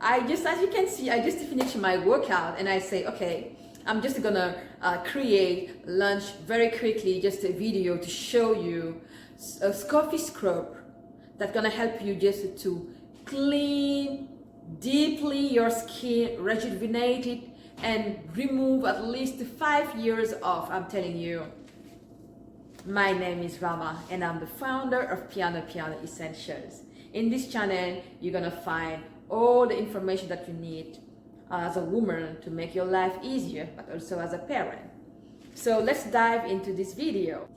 as you can see, I just finished my workout and I say, okay, I'm just gonna create lunch very quickly, just a video to show you a coffee scrub that's gonna help you just to clean deeply your skin, rejuvenate it, and remove at least 5 years of, I'm telling you. My name is Rama and I'm the founder of Piano Essentials. In this channel, you're gonna find all the information that you need as a woman to make your life easier, but also as a parent. So let's dive into this video.